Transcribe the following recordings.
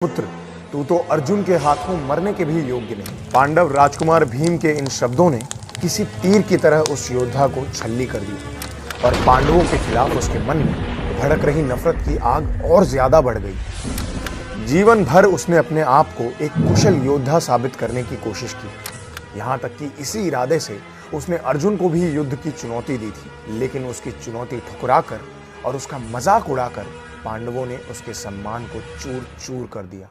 पुत्र, तू तो अर्जुन के हाथों मरने के भी योग्य नहीं। पांडव राजकुमार भीम के इन शब्दों ने किसी तीर की तरह उस योद्धा को छल्ली कर दिया और पांडवों के खिलाफ उसके मन में भड़क रही नफरत की आग और ज्यादा बढ़ गई। जीवन भर उसने अपने आप को एक कुशल योद्धा साबित करने की कोशिश की। यहाँ तक कि इसी इरादे से उसने अर्जुन को भी युद्ध की चुनौती दी थी, लेकिन उसकी चुनौती ठुकराकर और उसका मजाक उड़ाकर पांडवों ने उसके सम्मान को चूर चूर कर दिया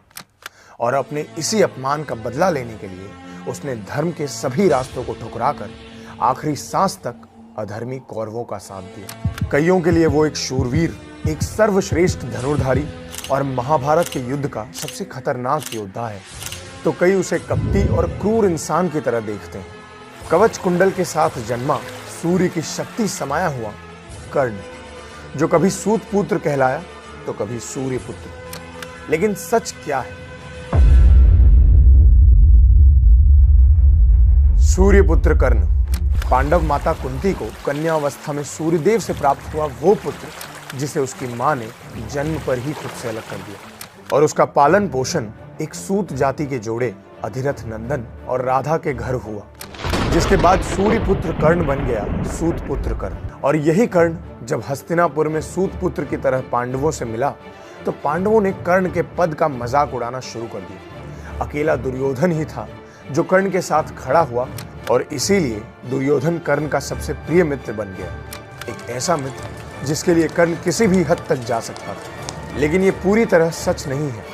और अपने इसी अपमान का बदला लेने के लिए उसने धर्म के सभी रास्तों को ठुकराकर आखिरी सांस तक अधर्मी कौरवों का साथ दिया। कईयों के लिए वो एक शूरवीर, एक सर्वश्रेष्ठ धनुर्धारी और महाभारत के युद्ध का सबसे खतरनाक योद्धा है, तो कई उसे कपटी और क्रूर इंसान की तरह देखते हैं। कवच कुंडल के साथ जन्मा, सूर्य की शक्ति समाया हुआ कर्ण, जो कभी सूत पुत्र कहलाया तो कभी सूर्य पुत्र। लेकिन सच क्या है? सूर्य पुत्र कर्ण पांडव माता कुंती को कन्यावस्था में सूर्यदेव से प्राप्त हुआ वो पुत्र जिसे उसकी मां ने जन्म पर ही खुद से अलग कर दिया और उसका पालन पोषण एक सूत जाति के जोड़े अधिरथ नंदन और राधा के घर हुआ, जिसके बाद सूर्य पुत्र कर्ण बन गया सूत पुत्र कर्ण। और यही कर्ण जब हस्तिनापुर में सूत पुत्र की तरह पांडवों से मिला तो पांडवों ने कर्ण के पद का मजाक उड़ाना शुरू कर दिया। अकेला दुर्योधन ही था जो कर्ण के साथ खड़ा हुआ और इसीलिए दुर्योधन कर्ण का सबसे प्रिय मित्र बन गया, एक ऐसा मित्र जिसके लिए कर्ण किसी भी हद तक जा सकता था। लेकिन ये पूरी तरह सच नहीं है।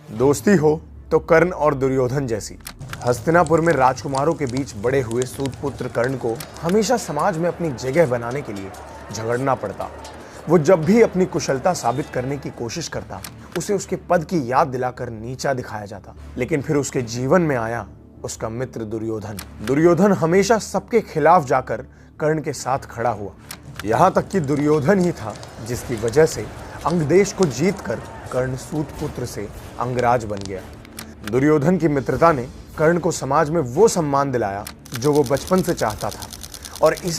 दोस्ती हो तो कर्ण और दुर्योधन जैसी। हस्तिनापुर में राजकुमारों के बीच बड़े हुए सूतपुत्र कर्ण को हमेशा समाज में अपनी जगह बनाने के लिए झगड़ना पड़ता। वो जब भी अपनी कुशलता साबित करने की कोशिश करता, उसे उसके पद की याद दिलाकर नीचा दिखाया जाता। लेकिन फिर उसके जीवन में आया उसका मित्र दुर्योधन। दुर्योधन हमेशा सबके खिलाफ जाकर कर्ण के साथ खड़ा हुआ। यहाँ तक कि दुर्योधन ही था जिसकी वजह से अंगदेश को जीतकर कर्ण सूतपुत्र से अंगराज बन गया। दुर्योधन की मित्रता ने कर्ण को समाज में वो सम्मान दिलाया जो वो बचपन से चाहता था और इसी